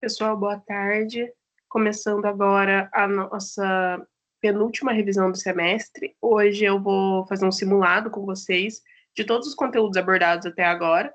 Pessoal, boa tarde. Começando agora a nossa penúltima revisão do semestre. Hoje eu vou fazer um simulado com vocês de todos os conteúdos abordados até agora,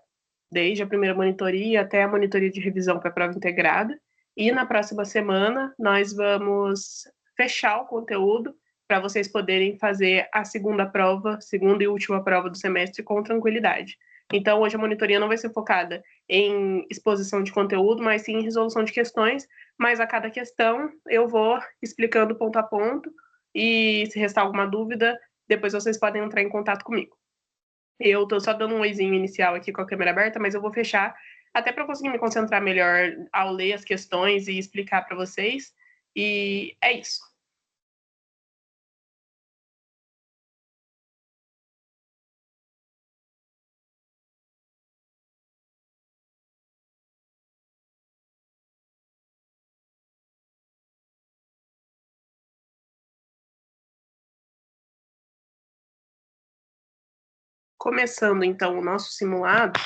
desde a primeira monitoria até a monitoria de revisão para a prova integrada. E na próxima semana nós vamos fechar o conteúdo para vocês poderem fazer a segunda prova, segunda e última prova do semestre com tranquilidade. Então, hoje a monitoria não vai ser focada em exposição de conteúdo, mas sim em resolução de questões, mas a cada questão eu vou explicando ponto a ponto e se restar alguma dúvida, depois vocês podem entrar em contato comigo. Eu tô só dando um oizinho inicial aqui com a câmera aberta, mas eu vou fechar até para conseguir me concentrar melhor ao ler as questões e explicar para vocês. E é isso. Começando então o nosso simulado,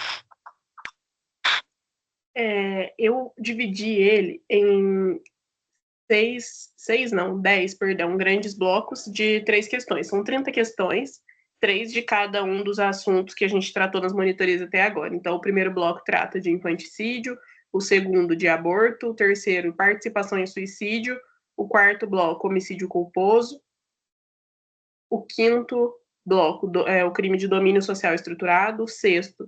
eu dividi ele em 10 grandes blocos de 3 questões. São 30 questões, 3 de cada um dos assuntos que a gente tratou nas monitorias até agora. Então, o primeiro bloco trata de infanticídio, o segundo de aborto, o terceiro, participação em suicídio, o quarto bloco, homicídio culposo, o quinto bloco, o crime de domínio social estruturado, o sexto,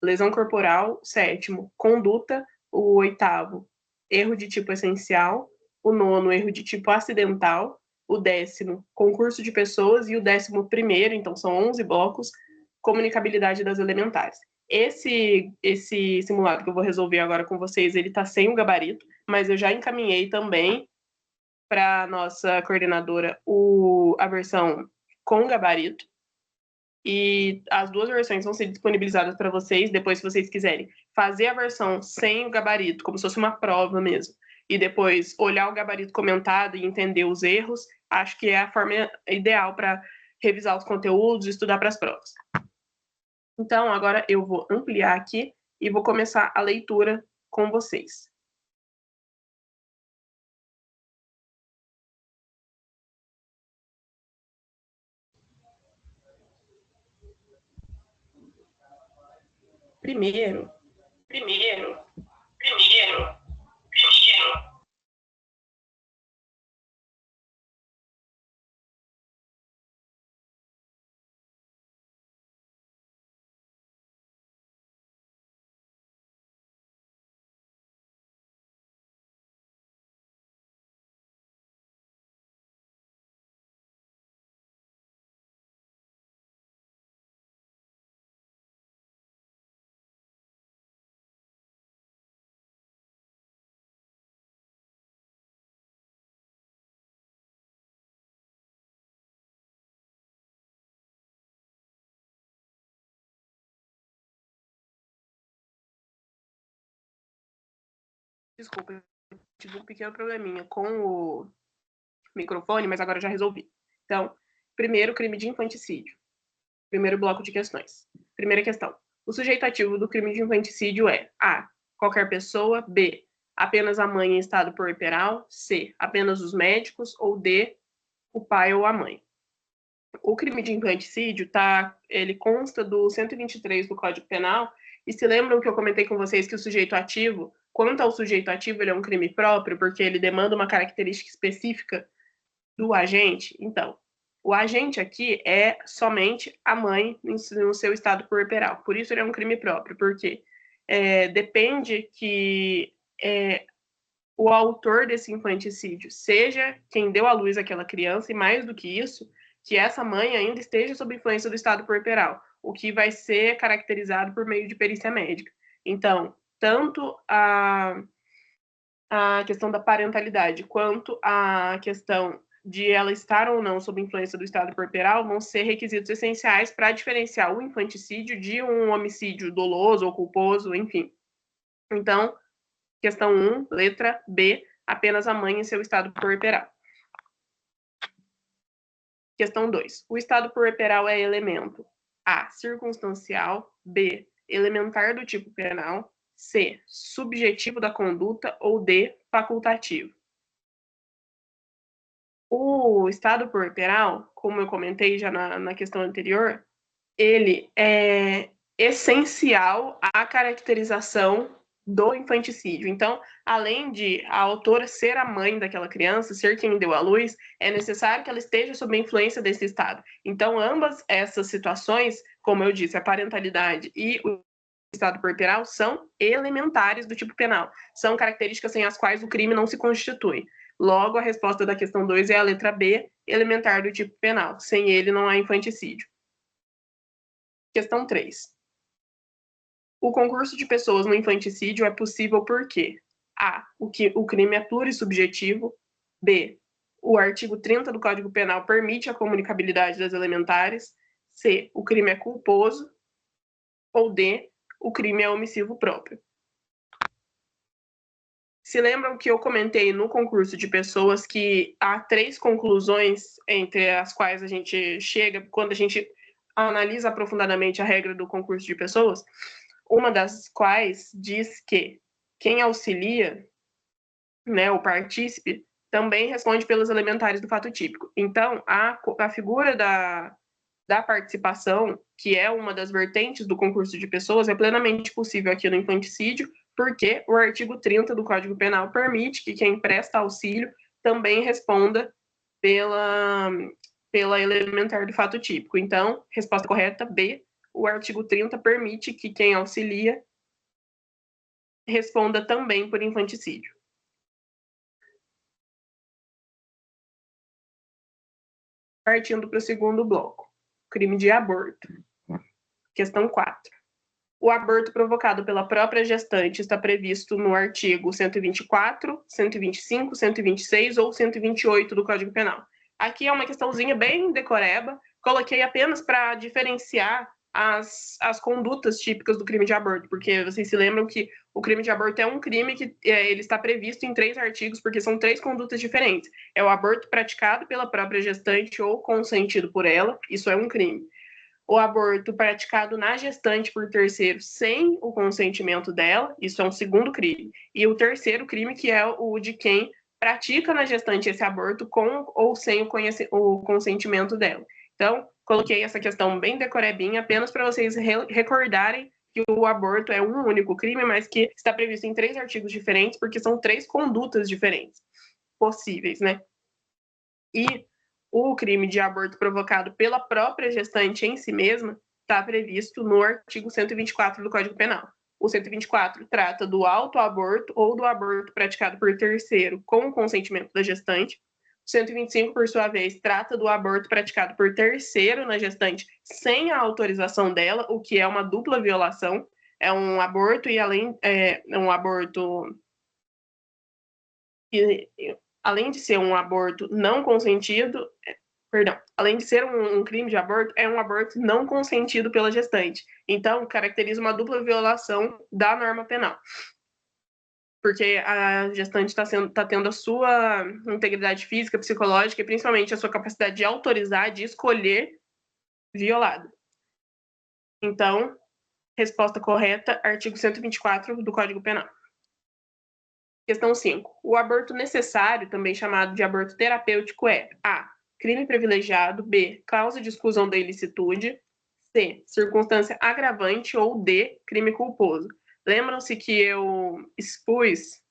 lesão corporal, sétimo, conduta, o oitavo, erro de tipo essencial, o nono, erro de tipo acidental, o décimo, concurso de pessoas, e o 11º, então são 11 blocos, comunicabilidade das elementares. Esse simulado que eu vou resolver agora com vocês, ele está sem o gabarito, mas eu já encaminhei também para a nossa coordenadora a versão com gabarito, e as duas versões vão ser disponibilizadas para vocês, depois se vocês quiserem fazer a versão sem o gabarito, como se fosse uma prova mesmo, e depois olhar o gabarito comentado e entender os erros, acho que é a forma ideal para revisar os conteúdos e estudar para as provas. Então, agora eu vou ampliar aqui e vou começar a leitura com vocês. Primeiro. Desculpa, eu tive um pequeno probleminha com o microfone, mas agora já resolvi. Então, primeiro, crime de infanticídio. Primeiro bloco de questões. Primeira questão. O sujeito ativo do crime de infanticídio é A. Qualquer pessoa. B. Apenas a mãe em estado puerperal. C. Apenas os médicos. Ou D. O pai ou a mãe. O crime de infanticídio, ele consta do 123 do Código Penal, e se lembram que eu comentei com vocês que o sujeito ativo, quanto ao sujeito ativo, ele é um crime próprio, porque ele demanda uma característica específica do agente? Então, o agente aqui é somente a mãe no seu estado puerperal. Por isso ele é um crime próprio, porque depende que o autor desse infanticídio seja quem deu à luz aquela criança, e mais do que isso, que essa mãe ainda esteja sob influência do estado puerperal, o que vai ser caracterizado por meio de perícia médica. Então, tanto a questão da parentalidade quanto a questão de ela estar ou não sob influência do estado puerperal vão ser requisitos essenciais para diferenciar o infanticídio de um homicídio doloso ou culposo, enfim. Então, questão 1, letra B, apenas a mãe em seu estado puerperal. Questão 2. O estado puerperal é elemento A. Circunstancial. B. Elementar do tipo penal. C, subjetivo da conduta, ou D, facultativo. O estado puerperal, como eu comentei já na questão anterior, ele é essencial à caracterização do infanticídio. Então, além de a autora ser a mãe daquela criança, ser quem deu à luz, é necessário que ela esteja sob a influência desse estado. Então, ambas essas situações, como eu disse, a parentalidade e o estado puerperal, são elementares do tipo penal. São características sem as quais o crime não se constitui. Logo, a resposta da questão 2 é a letra B, elementar do tipo penal. Sem ele, não há infanticídio. Questão 3. O concurso de pessoas no infanticídio é possível porque A. O crime é plurissubjetivo. B. O artigo 30 do Código Penal permite a comunicabilidade das elementares. C. O crime é culposo. Ou D. O crime é omissivo próprio. Se lembram que eu comentei no concurso de pessoas que há 3 conclusões entre as quais a gente chega quando a gente analisa aprofundadamente a regra do concurso de pessoas? Uma das quais diz que quem auxilia, né, o partícipe, também responde pelos elementares do fato típico. Então, a figura da participação, que é uma das vertentes do concurso de pessoas, é plenamente possível aqui no infanticídio, porque o artigo 30 do Código Penal permite que quem presta auxílio também responda pela elementar do fato típico. Então, resposta correta, B, o artigo 30 permite que quem auxilia responda também por infanticídio. Partindo para o segundo bloco, crime de aborto. Questão 4. O aborto provocado pela própria gestante está previsto no artigo 124, 125, 126 ou 128 do Código Penal. Aqui é uma questãozinha bem decoreba, coloquei apenas para diferenciar as condutas típicas do crime de aborto, porque vocês se lembram que o crime de aborto é um crime que ele está previsto em 3 artigos, porque são 3 condutas diferentes. É o aborto praticado pela própria gestante ou consentido por ela, isso é um crime. O aborto praticado na gestante por terceiro sem o consentimento dela, isso é um segundo crime. E o terceiro crime, que é o de quem pratica na gestante esse aborto com ou sem o consentimento dela. Então, coloquei essa questão bem decorebinha, apenas para vocês recordarem que o aborto é um único crime, mas que está previsto em 3 artigos diferentes, porque são 3 condutas diferentes possíveis, né? E o crime de aborto provocado pela própria gestante em si mesma está previsto no artigo 124 do Código Penal. O 124 trata do autoaborto ou do aborto praticado por terceiro com o consentimento da gestante. O 125, por sua vez, trata do aborto praticado por terceiro na gestante sem a autorização dela, o que é uma dupla violação. É um aborto e além de ser um aborto não consentido, além de ser um crime de aborto, é um aborto não consentido pela gestante. Então, caracteriza uma dupla violação da norma penal. Porque a gestante está tendo a sua integridade física, psicológica e principalmente a sua capacidade de autorizar, de escolher, violada. Então, resposta correta, artigo 124 do Código Penal. Questão 5. O aborto necessário, também chamado de aborto terapêutico, é A. Crime privilegiado. B. Causa de exclusão da ilicitude. C. Circunstância agravante. Ou D. Crime culposo. Lembram-se que eu expus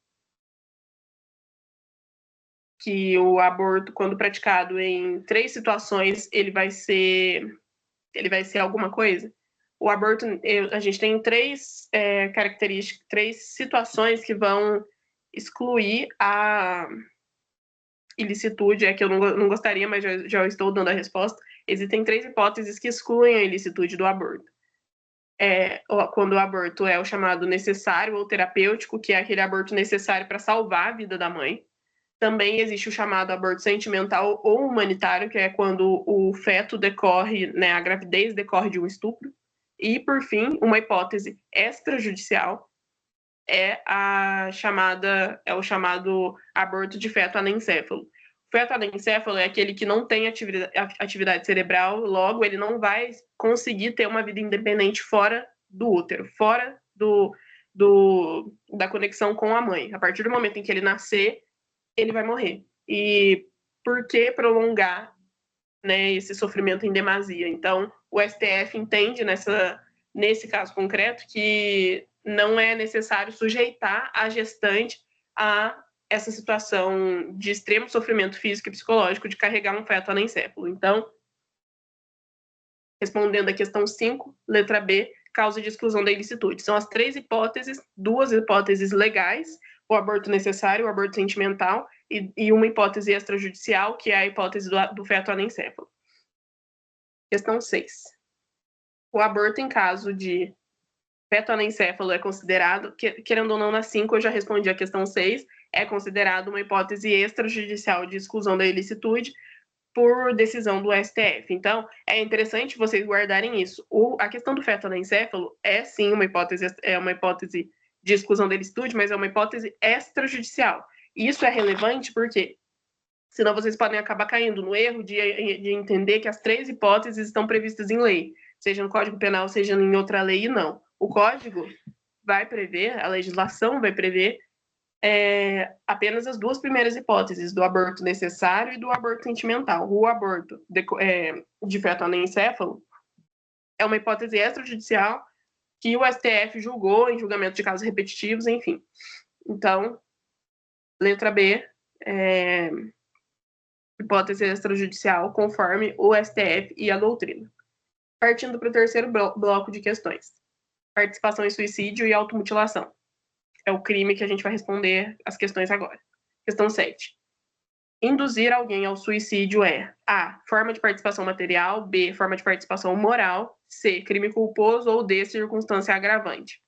que o aborto, quando praticado em 3 situações, ele vai ser alguma coisa? O aborto, a gente tem 3 características, 3 situações que vão excluir a ilicitude, que eu não gostaria, mas já estou dando a resposta. Existem 3 hipóteses que excluem a ilicitude do aborto. Quando o aborto é o chamado necessário ou terapêutico, que é aquele aborto necessário para salvar a vida da mãe. Também existe o chamado aborto sentimental ou humanitário, que é quando o feto decorre, né, a gravidez decorre de um estupro. E, por fim, uma hipótese extrajudicial é o chamado aborto de feto anencéfalo. O feto anencéfalo é aquele que não tem atividade cerebral, logo ele não vai conseguir ter uma vida independente fora do útero, fora da conexão com a mãe. A partir do momento em que ele nascer, ele vai morrer. E por que prolongar, né, esse sofrimento em demasia? Então, o STF entende nesse caso concreto que não é necessário sujeitar a gestante a essa situação de extremo sofrimento físico e psicológico de carregar um feto anencefalo. Então, respondendo a questão 5, letra B, causa de exclusão da ilicitude. São as 3 hipóteses, 2 hipóteses legais, o aborto necessário, o aborto sentimental, e uma hipótese extrajudicial, que é a hipótese do feto anencefalo. Questão 6. O aborto em caso de feto anencefalo é considerado, querendo ou não, na 5 eu já respondi a questão 6, é considerado uma hipótese extrajudicial de exclusão da ilicitude por decisão do STF. Então, é interessante vocês guardarem isso. A questão do feto anencefalo é sim uma hipótese de exclusão da ilicitude, mas é uma hipótese extrajudicial. E isso é relevante porque senão vocês podem acabar caindo no erro de entender que as 3 hipóteses estão previstas em lei, seja no Código Penal, seja em outra lei, e não. O Código vai prever, a legislação vai prever apenas as 2 primeiras hipóteses, do aborto necessário e do aborto sentimental. O aborto de feto anencefalo é uma hipótese extrajudicial que o STF julgou em julgamento de casos repetitivos, enfim. Então, letra B, hipótese extrajudicial, conforme o STF e a doutrina. Partindo para o terceiro bloco de questões. Participação em suicídio e automutilação. É o crime que a gente vai responder as questões agora. Questão 7. Induzir alguém ao suicídio é A, forma de participação material, B, forma de participação moral, C, crime culposo ou D, circunstância agravante.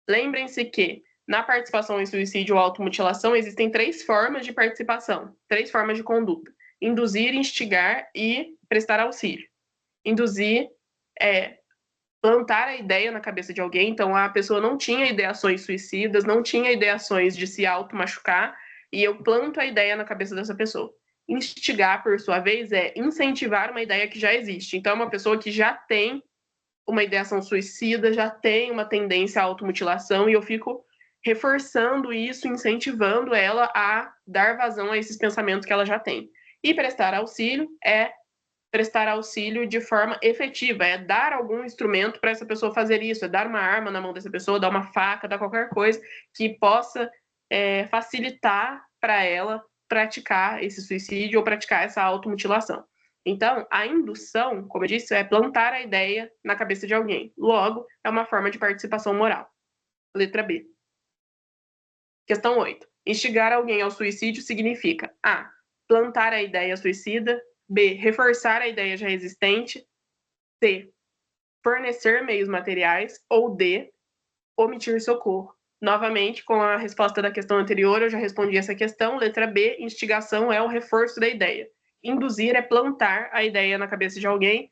Lembrem-se que na participação em suicídio ou automutilação existem 3 formas de participação, 3 formas de conduta: induzir, instigar e prestar auxílio. Induzir é plantar a ideia na cabeça de alguém, então a pessoa não tinha ideações suicidas, não tinha ideações de se automachucar, e eu planto a ideia na cabeça dessa pessoa. Instigar, por sua vez, é incentivar uma ideia que já existe. Então, é uma pessoa que já tem uma ideação suicida, já tem uma tendência à automutilação, e eu fico reforçando isso, incentivando ela a dar vazão a esses pensamentos que ela já tem. E prestar auxílio é prestar auxílio de forma efetiva, é dar algum instrumento para essa pessoa fazer isso, é dar uma arma na mão dessa pessoa, dar uma faca, dar qualquer coisa que possa facilitar para ela praticar esse suicídio ou praticar essa automutilação. Então, a indução, como eu disse, é plantar a ideia na cabeça de alguém. Logo, é uma forma de participação moral. Letra B. Questão 8. Instigar alguém ao suicídio significa A, plantar a ideia suicida, B, reforçar a ideia já existente, C, fornecer meios materiais, ou D, omitir socorro. Novamente, com a resposta da questão anterior, eu já respondi essa questão. Letra B, instigação é o reforço da ideia. Induzir é plantar a ideia na cabeça de alguém.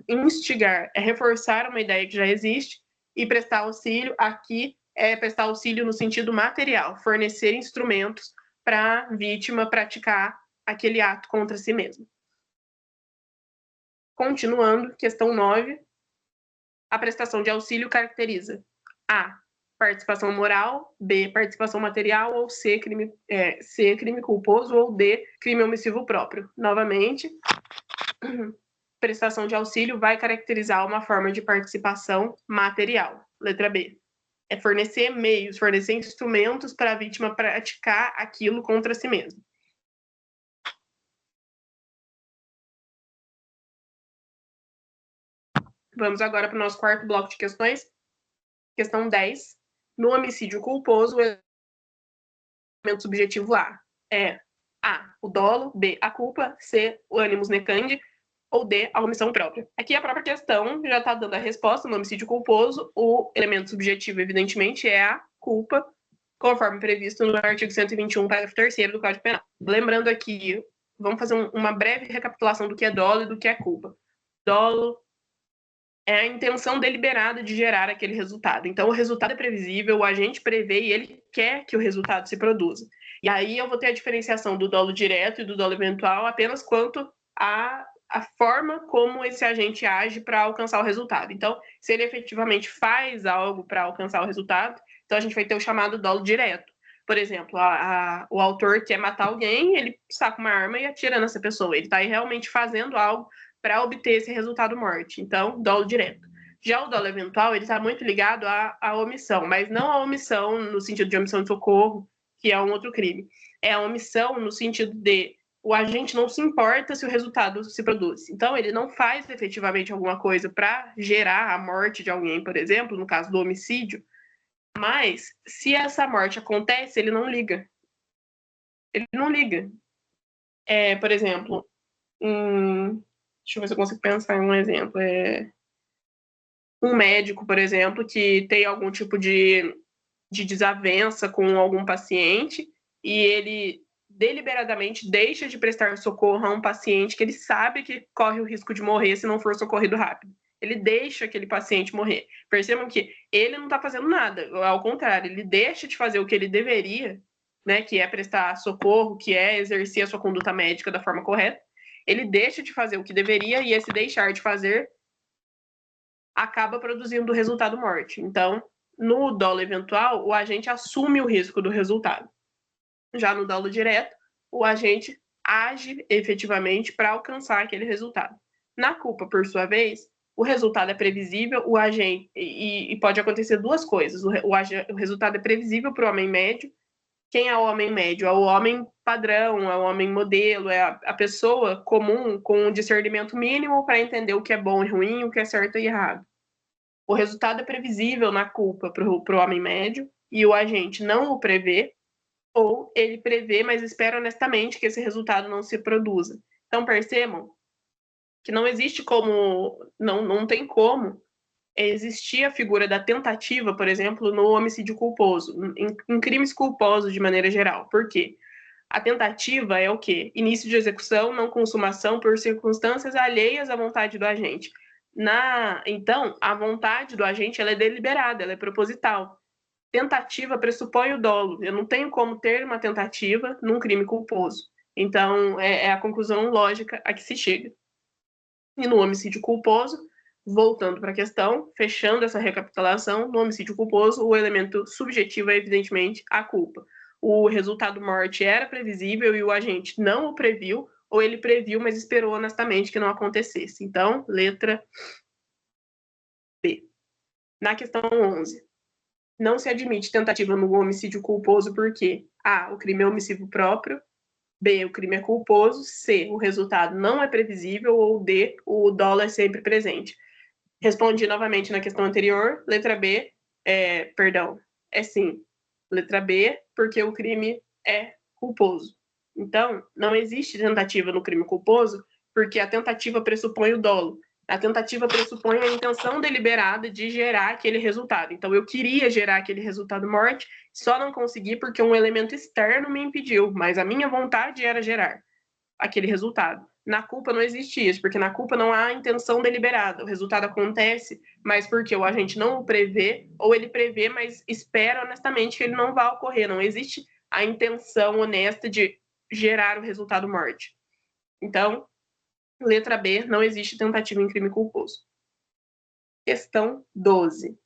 Instigar é reforçar uma ideia que já existe. E prestar auxílio, aqui, é prestar auxílio no sentido material, fornecer instrumentos para a vítima praticar aquele ato contra si mesma. Continuando, questão 9. A prestação de auxílio caracteriza A, participação moral, B, participação material, ou C, crime culposo, ou D, crime omissivo próprio. Novamente, prestação de auxílio vai caracterizar uma forma de participação material. Letra B. É fornecer meios, fornecer instrumentos para a vítima praticar aquilo contra si mesma. Vamos agora para o nosso quarto bloco de questões. Questão 10. No homicídio culposo, o elemento subjetivo A é A, o dolo, B, a culpa, C, o animus necandi, ou D, a omissão própria. Aqui a própria questão já está dando a resposta. No homicídio culposo, o elemento subjetivo, evidentemente, é a culpa, conforme previsto no artigo 121, parágrafo 3º do Código Penal. Lembrando aqui, vamos fazer uma breve recapitulação do que é dolo e do que é culpa. Dolo é a intenção deliberada de gerar aquele resultado. Então, o resultado é previsível, o agente prevê e ele quer que o resultado se produza. E aí eu vou ter a diferenciação do dolo direto e do dolo eventual apenas quanto a forma como esse agente age para alcançar o resultado. Então, se ele efetivamente faz algo para alcançar o resultado, Então a gente vai ter o chamado dolo direto. Por exemplo, o autor quer matar alguém, ele saca uma arma e atira nessa pessoa. Ele está realmente fazendo algo para obter esse resultado morte. Então, dolo direto. Já o dolo eventual, ele está muito ligado à omissão, mas não a omissão no sentido de omissão de socorro, que é um outro crime. É a omissão no sentido de o agente não se importa se o resultado se produz. Então, ele não faz efetivamente alguma coisa para gerar a morte de alguém, por exemplo, no caso do homicídio, mas se essa morte acontece, ele não liga. Ele não liga. Por exemplo, deixa eu ver se eu consigo pensar em um exemplo. Um médico, por exemplo, que tem algum tipo de desavença com algum paciente e ele deliberadamente deixa de prestar socorro a um paciente que ele sabe que corre o risco de morrer se não for socorrido rápido. Ele deixa aquele paciente morrer. Percebam que ele não está fazendo nada, ao contrário, ele deixa de fazer o que ele deveria, né, que é prestar socorro, que é exercer a sua conduta médica da forma correta. Ele deixa de fazer o que deveria e esse deixar de fazer acaba produzindo o resultado morte. Então, no dolo eventual, o agente assume o risco do resultado. Já no dolo direto, o agente age efetivamente para alcançar aquele resultado. Na culpa, por sua vez, o resultado é previsível, o agente e pode acontecer duas coisas. O resultado é previsível para o homem médio. Quem é o homem médio? É o homem padrão, é o homem modelo, é a pessoa comum com um discernimento mínimo para entender o que é bom e ruim, o que é certo e errado. O resultado é previsível na culpa para o homem médio e o agente não o prevê, ou ele prevê, mas espera honestamente que esse resultado não se produza. Então, percebam que não existe como, não tem como existir a figura da tentativa, por exemplo, no homicídio culposo, em crimes culposos de maneira geral. Por quê? A tentativa é o quê? Início de execução, não consumação por circunstâncias alheias à vontade do agente. Então, a vontade do agente ela é deliberada, ela é proposital. Tentativa pressupõe o dolo. Eu não tenho como ter uma tentativa num crime culposo. Então, é a conclusão lógica a que se chega. E no homicídio culposo, voltando para a questão, fechando essa recapitulação, no homicídio culposo, o elemento subjetivo é, evidentemente, a culpa. O resultado morte era previsível e o agente não o previu, ou ele previu, mas esperou honestamente que não acontecesse. Então, letra B. Na questão 11, não se admite tentativa no homicídio culposo porque A, o crime é omissivo próprio, B, o crime é culposo, C, o resultado não é previsível, ou D, o dolo é sempre presente. Respondi novamente na questão anterior, letra B, é sim. Letra B, porque o crime é culposo. Então, não existe tentativa no crime culposo, porque a tentativa pressupõe o dolo. A tentativa pressupõe a intenção deliberada de gerar aquele resultado. Então, eu queria gerar aquele resultado morte, só não consegui porque um elemento externo me impediu, mas a minha vontade era gerar aquele resultado. Na culpa não existe isso, porque na culpa não há intenção deliberada. O resultado acontece, mas porque o agente não o prevê, ou ele prevê, mas espera honestamente que ele não vai ocorrer. Não existe a intenção honesta de gerar o resultado morte. Então, letra B, não existe tentativa em crime culposo. Questão 12.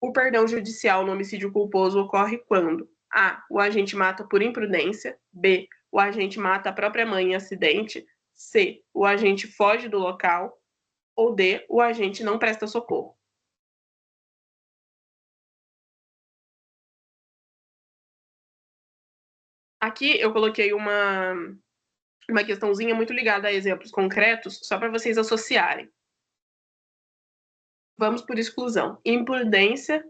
O perdão judicial no homicídio culposo ocorre quando A, o agente mata por imprudência, B, o agente mata a própria mãe em acidente, C, o agente foge do local, ou D, o agente não presta socorro. Aqui eu coloquei uma questãozinha muito ligada a exemplos concretos, só para vocês associarem. Vamos por exclusão. Imprudência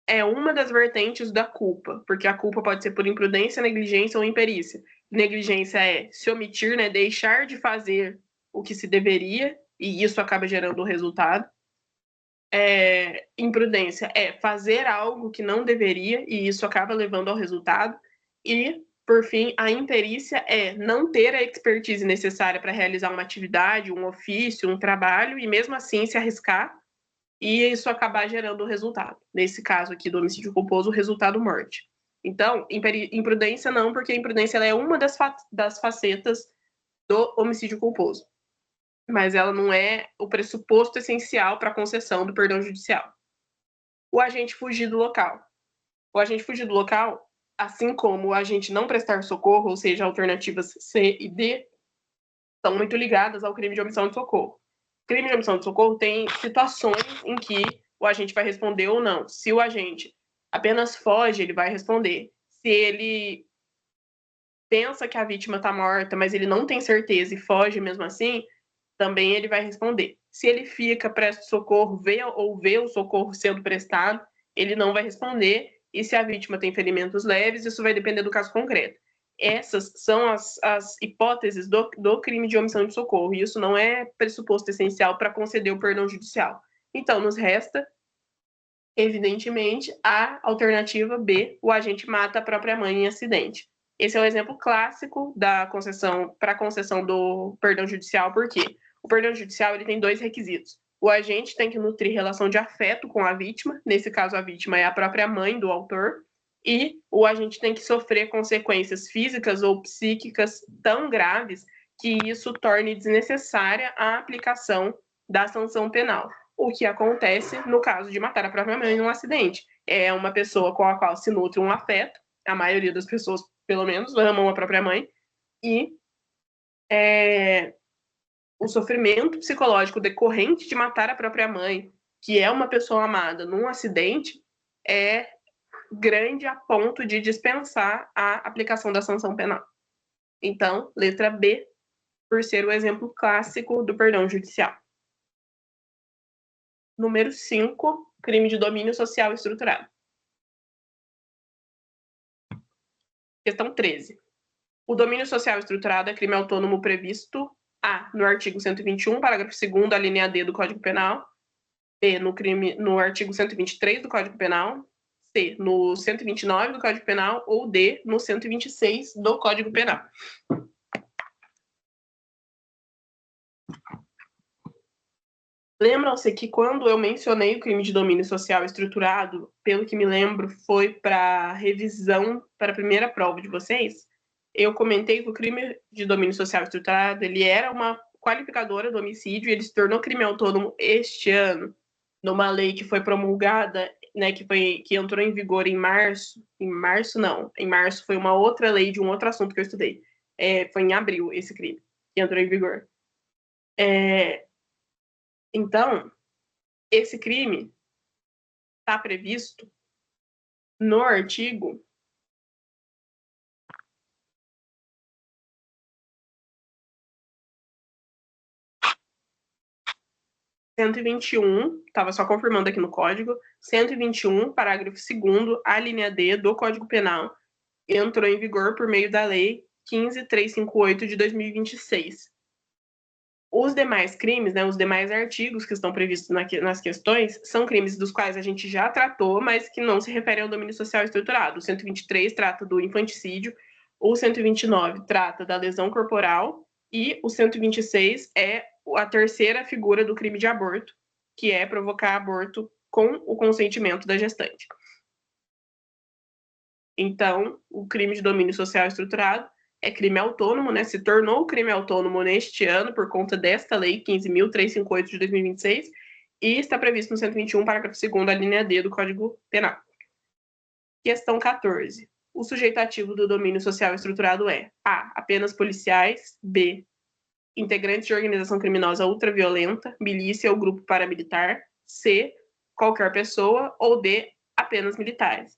é uma das vertentes da culpa, porque a culpa pode ser por imprudência, negligência ou imperícia. Negligência é se omitir, né, deixar de fazer o que se deveria, e isso acaba gerando o resultado. Imprudência é fazer algo que não deveria, e isso acaba levando ao resultado. E, por fim, a imperícia é não ter a expertise necessária para realizar uma atividade, um ofício, um trabalho, e mesmo assim se arriscar, e isso acabar gerando o resultado. Nesse caso aqui do homicídio culposo, o resultado morte. Então, imprudência não, porque a imprudência ela é uma das facetas do homicídio culposo. Mas ela não é o pressuposto essencial para a concessão do perdão judicial. o agente fugir do local. O agente fugir do local, assim como o agente não prestar socorro, ou seja, alternativas C e D, são muito ligadas ao crime de omissão de socorro. O crime de omissão de socorro tem situações em que o agente vai responder ou não. Se o agente apenas foge, ele vai responder. Se ele pensa que a vítima está morta, mas ele não tem certeza e foge mesmo assim, também ele vai responder. Se ele fica, presta socorro, vê o socorro sendo prestado, ele não vai responder. E se a vítima tem ferimentos leves, isso vai depender do caso concreto. Essas são as hipóteses do crime de omissão de socorro, e isso não é pressuposto essencial para conceder o perdão judicial. Então, nos resta, evidentemente, a alternativa B, o agente mata a própria mãe em acidente. Esse é o exemplo clássico da concessão para a concessão do perdão judicial, porque o perdão judicial ele tem dois requisitos. O agente tem que nutrir relação de afeto com a vítima, nesse caso a vítima é a própria mãe do autor, e o agente tem que sofrer consequências físicas ou psíquicas tão graves que isso torne desnecessária a aplicação da sanção penal. O que acontece no caso de matar a própria mãe num acidente. É uma pessoa com a qual se nutre um afeto, a maioria das pessoas, pelo menos, amam a própria mãe, e o sofrimento psicológico decorrente de matar a própria mãe, que é uma pessoa amada, num acidente, é grande a ponto de dispensar a aplicação da sanção penal. Então, letra B, por ser o exemplo clássico do perdão judicial. Número 5, crime de domínio social estruturado. Questão 13. O domínio social estruturado é crime autônomo previsto A, no artigo 121, parágrafo 2º, a linha D do Código Penal, B, no artigo 123 do Código Penal, C, no 129 do Código Penal ou D, no 126 do Código Penal. Lembram-se que quando eu mencionei o crime de domínio social estruturado, pelo que me lembro, foi para revisão para a primeira prova de vocês, eu comentei que o crime de domínio social estruturado ele era uma qualificadora do homicídio e ele se tornou crime autônomo este ano, numa lei que foi promulgada, né, que entrou em vigor em março. Em março foi uma outra lei de um outro assunto que eu estudei. Foi em abril esse crime que entrou em vigor. Então, esse crime está previsto no artigo 121, estava só confirmando aqui no código, 121, parágrafo 2º, a linha D do Código Penal, entrou em vigor por meio da Lei 15.358 de 2026. Os demais crimes, né, os demais artigos que estão previstos nas questões, são crimes dos quais a gente já tratou, mas que não se referem ao domínio social estruturado. O 123 trata do infanticídio, o 129 trata da lesão corporal e o 126 é a terceira figura do crime de aborto, que é provocar aborto com o consentimento da gestante. Então, o crime de domínio social estruturado é crime autônomo, né? Se tornou crime autônomo neste ano por conta desta lei 15.358 de 2026 e está previsto no 121, parágrafo 2º, a linha D do Código Penal. Questão 14. O sujeito ativo do domínio social estruturado é A, apenas policiais, B, integrantes de organização criminosa ultraviolenta, milícia ou grupo paramilitar, C, qualquer pessoa, ou D, apenas militares.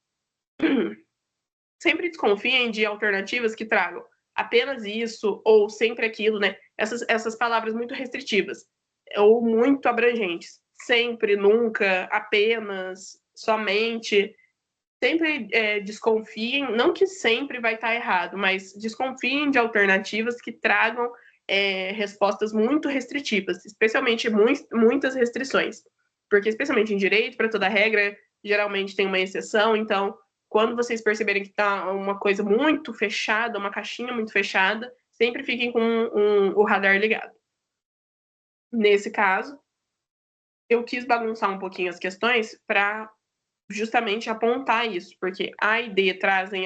Sempre desconfiem de alternativas que tragam apenas isso ou sempre aquilo, né? Essas palavras muito restritivas ou muito abrangentes. Sempre, nunca, apenas, somente. Sempre desconfiem, não que sempre vai estar errado, mas desconfiem de alternativas que tragam respostas muito restritivas, especialmente muitas restrições. Porque, especialmente em direito, para toda regra, geralmente tem uma exceção, então quando vocês perceberem que está uma coisa muito fechada, uma caixinha muito fechada, sempre fiquem com o radar ligado. Nesse caso, eu quis bagunçar um pouquinho as questões para justamente apontar isso, porque A e D trazem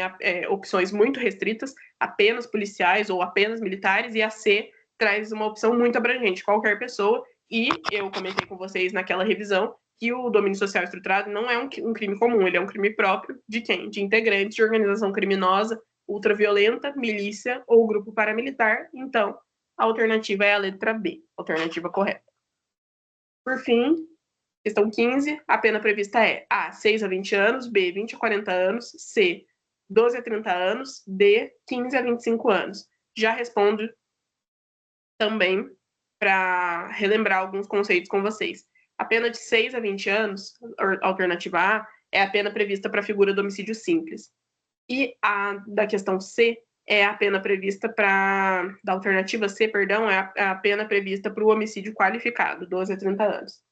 opções muito restritas, apenas policiais ou apenas militares, e a C traz uma opção muito abrangente, qualquer pessoa, e eu comentei com vocês naquela revisão que o domínio social estruturado não é um crime comum, ele é um crime próprio de quem? De integrantes de organização criminosa, ultraviolenta, milícia ou grupo paramilitar. Então, a alternativa é a letra B, alternativa correta. Por fim, questão 15, a pena prevista é A, 6 a 20 anos, B, 20 a 40 anos, C, 12 a 30 anos, D, 15 a 25 anos. Já respondo também para relembrar alguns conceitos com vocês. A pena de 6 a 20 anos, alternativa A, é a pena prevista para a figura do homicídio simples. E a da questão C é a pena prevista para... Da alternativa C, perdão, é a pena prevista para o homicídio qualificado, 12 a 30 anos.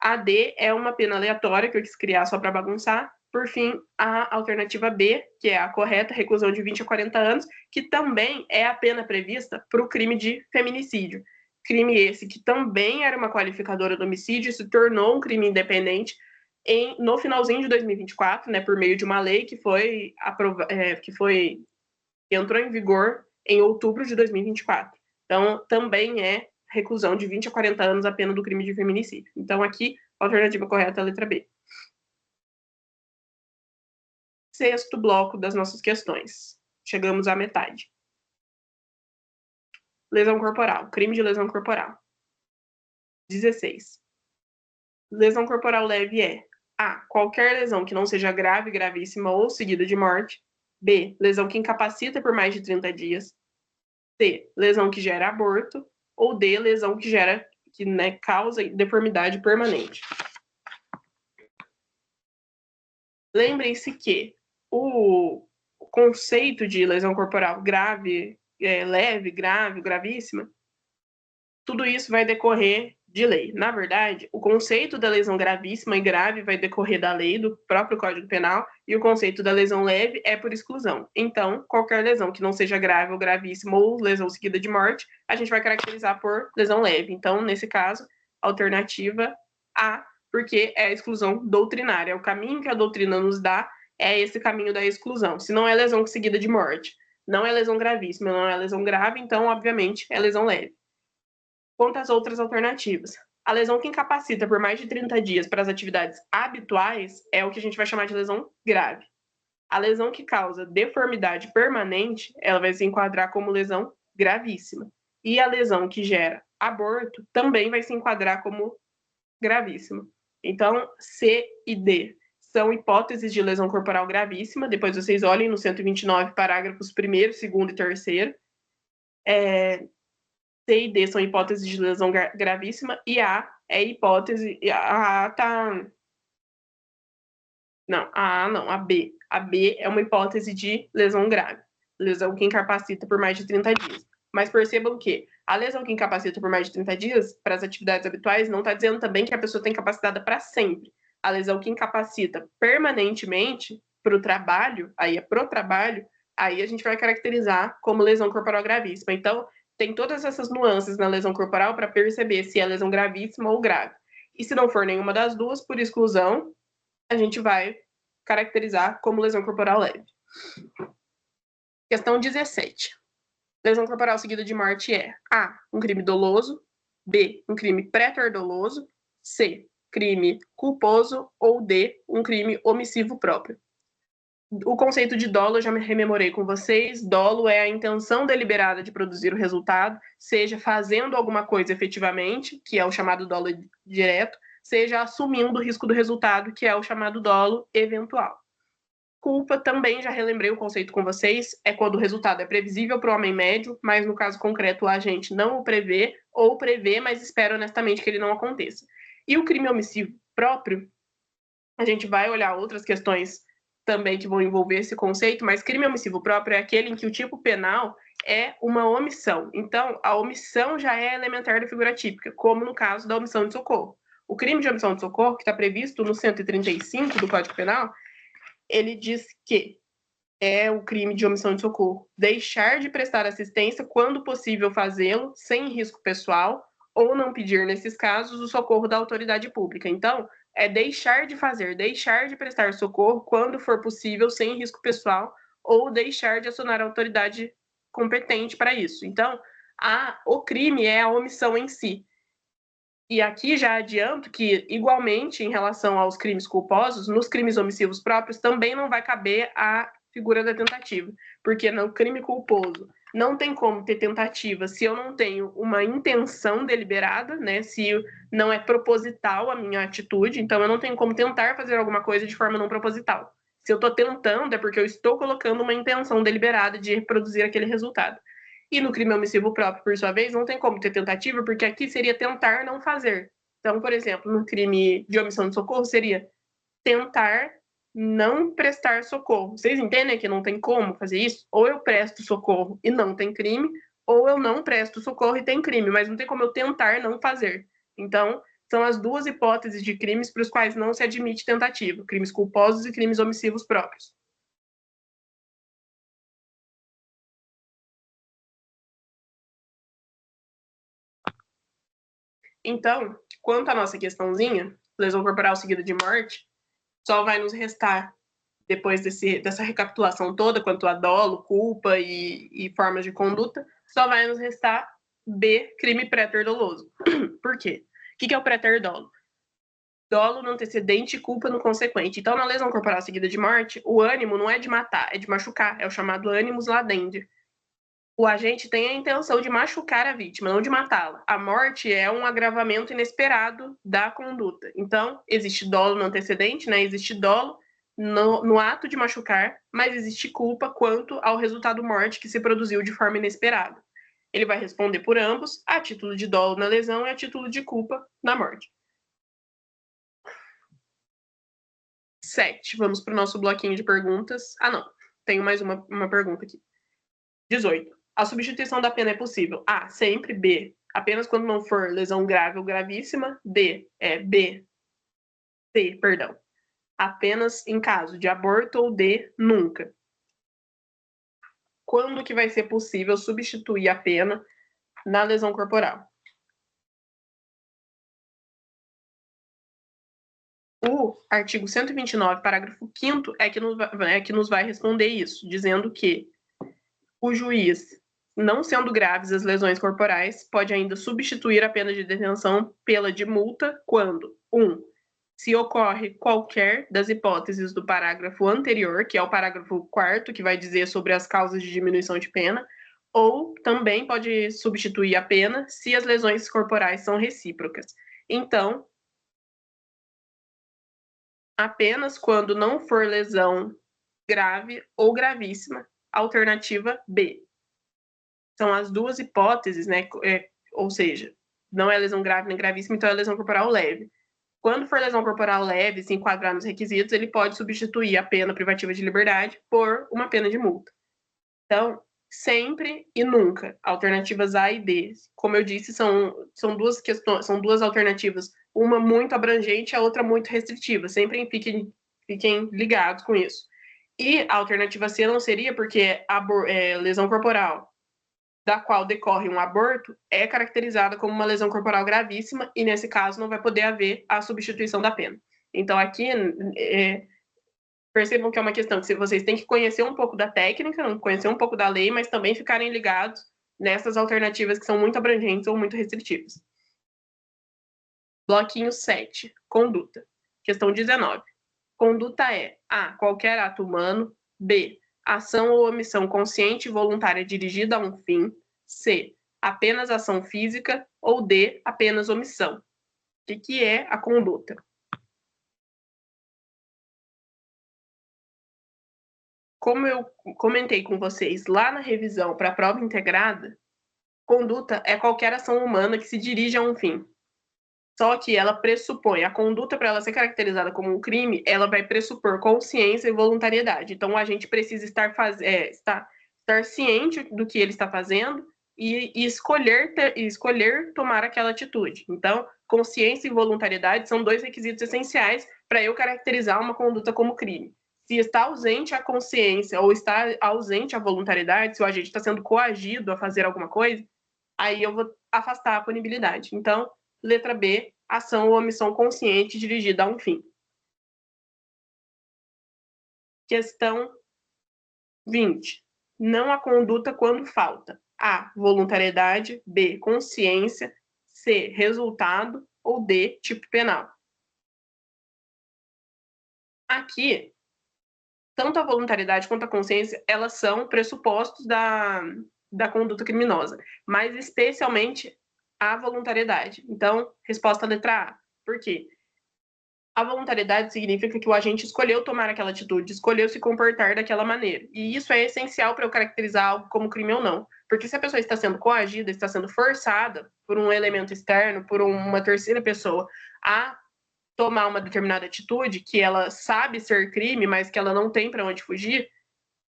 A D é uma pena aleatória que eu quis criar só para bagunçar. Por fim, a alternativa B, que é a correta, reclusão de 20 a 40 anos, que também é a pena prevista para o crime de feminicídio. Crime esse que também era uma qualificadora do homicídio e se tornou um crime independente no finalzinho de 2024, né, por meio de uma lei que entrou em vigor em outubro de 2024. Então, também é reclusão de 20 a 40 anos a pena do crime de feminicídio. Então, aqui, a alternativa correta é a letra B. Sexto bloco das nossas questões. Chegamos à metade. Lesão corporal. Crime de lesão corporal. 16. Lesão corporal leve é A, qualquer lesão que não seja grave, gravíssima ou seguida de morte. B, lesão que incapacita por mais de 30 dias. C, lesão que gera aborto. Ou D, lesão que causa deformidade permanente. Lembrem-se que o conceito de lesão corporal grave, leve, grave, gravíssima, tudo isso vai decorrer de lei. Na verdade, o conceito da lesão gravíssima e grave vai decorrer da lei, do próprio Código Penal, e o conceito da lesão leve é por exclusão. Então, qualquer lesão que não seja grave ou gravíssima ou lesão seguida de morte, a gente vai caracterizar por lesão leve. Então, nesse caso, alternativa A, porque é a exclusão doutrinária. O caminho que a doutrina nos dá é esse caminho da exclusão. Se não é lesão seguida de morte, não é lesão gravíssima, não é lesão grave, então, obviamente, é lesão leve. Quanto às outras alternativas, a lesão que incapacita por mais de 30 dias para as atividades habituais é o que a gente vai chamar de lesão grave. A lesão que causa deformidade permanente, ela vai se enquadrar como lesão gravíssima. E a lesão que gera aborto também vai se enquadrar como gravíssima. Então, C e D são hipóteses de lesão corporal gravíssima. Depois vocês olhem no 129, parágrafos 1º, 2º e 3º. C e D são hipóteses de lesão gravíssima e A é hipótese... A A tá... Não, a A não, a B. A B é uma hipótese de lesão grave. Lesão que incapacita por mais de 30 dias. Mas percebam que a lesão que incapacita por mais de 30 dias para as atividades habituais não está dizendo também que a pessoa está incapacitada para sempre. A lesão que incapacita permanentemente para o trabalho, aí é pro trabalho, aí a gente vai caracterizar como lesão corporal gravíssima. Então, tem todas essas nuances na lesão corporal para perceber se é lesão gravíssima ou grave. E se não for nenhuma das duas, por exclusão, a gente vai caracterizar como lesão corporal leve. Questão 17. Lesão corporal seguida de morte é A, um crime doloso, B, um crime pré-doloso, C, crime culposo ou D, um crime omissivo próprio. O conceito de dolo eu já me rememorei com vocês. Dolo é a intenção deliberada de produzir o resultado, seja fazendo alguma coisa efetivamente, que é o chamado dolo direto, seja assumindo o risco do resultado, que é o chamado dolo eventual. Culpa, também já relembrei o conceito com vocês, é quando o resultado é previsível para o homem médio, mas no caso concreto o agente não o prevê, ou prevê, mas espera honestamente que ele não aconteça. E o crime omissivo próprio, a gente vai olhar outras questões também que vão envolver esse conceito, mas crime omissivo próprio é aquele em que o tipo penal é uma omissão. Então, a omissão já é elementar da figura típica, como no caso da omissão de socorro. O crime de omissão de socorro, que está previsto no 135 do Código Penal, ele diz que é o crime de omissão de socorro deixar de prestar assistência quando possível fazê-lo, sem risco pessoal, ou não pedir, nesses casos, o socorro da autoridade pública. Então, é deixar de fazer, deixar de prestar socorro quando for possível, sem risco pessoal, ou deixar de acionar a autoridade competente para isso. Então, o crime é a omissão em si. E aqui já adianto que, igualmente, em relação aos crimes culposos, nos crimes omissivos próprios também não vai caber a figura da tentativa, porque no crime culposo não tem como ter tentativa se eu não tenho uma intenção deliberada, né? Se não é proposital a minha atitude, então eu não tenho como tentar fazer alguma coisa de forma não proposital. Se eu estou tentando, é porque eu estou colocando uma intenção deliberada de reproduzir aquele resultado. E no crime omissivo próprio, por sua vez, não tem como ter tentativa, porque aqui seria tentar não fazer. Então, por exemplo, no crime de omissão de socorro, seria tentar não prestar socorro. Vocês entendem que não tem como fazer isso? Ou eu presto socorro e não tem crime, ou eu não presto socorro e tem crime, mas não tem como eu tentar não fazer. Então, são as duas hipóteses de crimes para os quais não se admite tentativa: crimes culposos e crimes omissivos próprios. Então, quanto à nossa questãozinha, lesão corporal seguida de morte, só vai nos restar, depois dessa recapitulação toda, quanto a dolo, culpa e formas de conduta, só vai nos restar B, crime pré-doloso. Por quê? O que é o pré-dolo? Dolo no antecedente e culpa no consequente. Então, na lesão corporal seguida de morte, o ânimo não é de matar, é de machucar. É o chamado animus ladendi. O agente tem a intenção de machucar a vítima, não de matá-la. A morte é um agravamento inesperado da conduta. Então, existe dolo no antecedente, né? Existe dolo no ato de machucar, mas existe culpa quanto ao resultado morte que se produziu de forma inesperada. Ele vai responder por ambos, a título de dolo na lesão e a título de culpa na morte. 7. Vamos para o nosso bloquinho de perguntas. Ah, não. Tenho mais uma pergunta aqui. 18. A substituição da pena é possível? A. Sempre. B. Apenas quando não for lesão grave ou gravíssima. C, perdão. Apenas em caso de aborto ou D. Nunca. Quando que vai ser possível substituir a pena na lesão corporal? O artigo 129, parágrafo 5º, é que nos vai responder isso, dizendo que o juiz, não sendo graves as lesões corporais, pode ainda substituir a pena de detenção pela de multa quando 1. Se ocorre qualquer das hipóteses do parágrafo anterior, que é o parágrafo 4º, que vai dizer sobre as causas de diminuição de pena, ou também pode substituir a pena se as lesões corporais são recíprocas. Então, apenas quando não for lesão grave ou gravíssima, alternativa B. São as duas hipóteses, né? Ou seja, não é lesão grave nem gravíssima, então é lesão corporal leve. Quando for lesão corporal leve, se enquadrar nos requisitos, ele pode substituir a pena privativa de liberdade por uma pena de multa. Então, sempre e nunca, alternativas A e D. Como eu disse, são duas questões, são duas alternativas, uma muito abrangente, a outra muito restritiva. Sempre fiquem ligados com isso. E a alternativa C não seria porque lesão corporal da qual decorre um aborto é caracterizada como uma lesão corporal gravíssima e, nesse caso, não vai poder haver a substituição da pena. Então, aqui, percebam que é uma questão que vocês têm que conhecer um pouco da técnica, conhecer um pouco da lei, mas também ficarem ligados nessas alternativas que são muito abrangentes ou muito restritivas. Bloquinho 7, conduta. Questão 19. Conduta é A, qualquer ato humano, B, ação ou omissão consciente e voluntária dirigida a um fim, C, apenas ação física, ou D, apenas omissão. O que é a conduta? Como eu comentei com vocês lá na revisão para a prova integrada, conduta é qualquer ação humana que se dirige a um fim. Só que ela pressupõe, a conduta, para ela ser caracterizada como um crime, ela vai pressupor consciência e voluntariedade. Então, a gente precisa estar ciente do que ele está fazendo e escolher tomar aquela atitude. Então, consciência e voluntariedade são dois requisitos essenciais para eu caracterizar uma conduta como crime. Se está ausente a consciência ou está ausente a voluntariedade, se o agente está sendo coagido a fazer alguma coisa, aí eu vou afastar a punibilidade. Então, letra B, ação ou omissão consciente dirigida a um fim. Questão 20. Não há conduta quando falta A, voluntariedade, B, consciência, C, resultado ou D, tipo penal. Aqui, tanto a voluntariedade quanto a consciência, elas são pressupostos da conduta criminosa, mas especialmente a voluntariedade. Então, resposta letra A. Por quê? A voluntariedade significa que o agente escolheu tomar aquela atitude, escolheu se comportar daquela maneira. E isso é essencial para eu caracterizar algo como crime ou não. Porque se a pessoa está sendo coagida, está sendo forçada por um elemento externo, por uma terceira pessoa, a tomar uma determinada atitude que ela sabe ser crime, mas que ela não tem para onde fugir,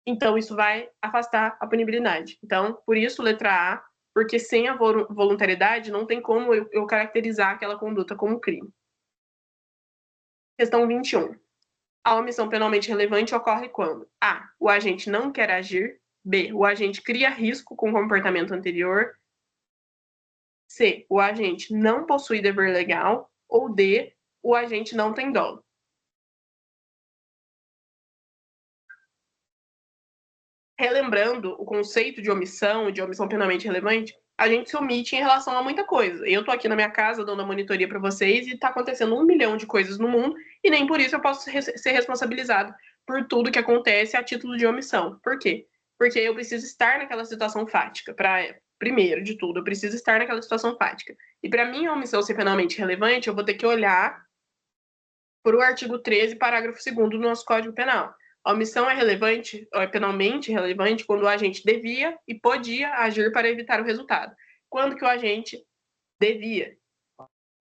então isso vai afastar a punibilidade. Então, por isso, letra A, porque sem a voluntariedade não tem como eu caracterizar aquela conduta como crime. Questão 21. A omissão penalmente relevante ocorre quando A. O agente não quer agir. B. O agente cria risco com o comportamento anterior. C. O agente não possui dever legal. Ou D. O agente não tem dolo. Relembrando o conceito de omissão penalmente relevante, a gente se omite em relação a muita coisa. Eu tô aqui na minha casa dando a monitoria para vocês e tá acontecendo 1 milhão de coisas no mundo e nem por isso eu posso ser responsabilizado por tudo que acontece a título de omissão. Por quê? Porque eu preciso estar naquela situação fática. Primeiro de tudo, eu preciso estar naquela situação fática. E para mim a omissão ser penalmente relevante, eu vou ter que olhar para o artigo 13, parágrafo 2º do nosso Código Penal. A omissão é relevante, ou é penalmente relevante, quando o agente devia e podia agir para evitar o resultado. Quando que o agente devia?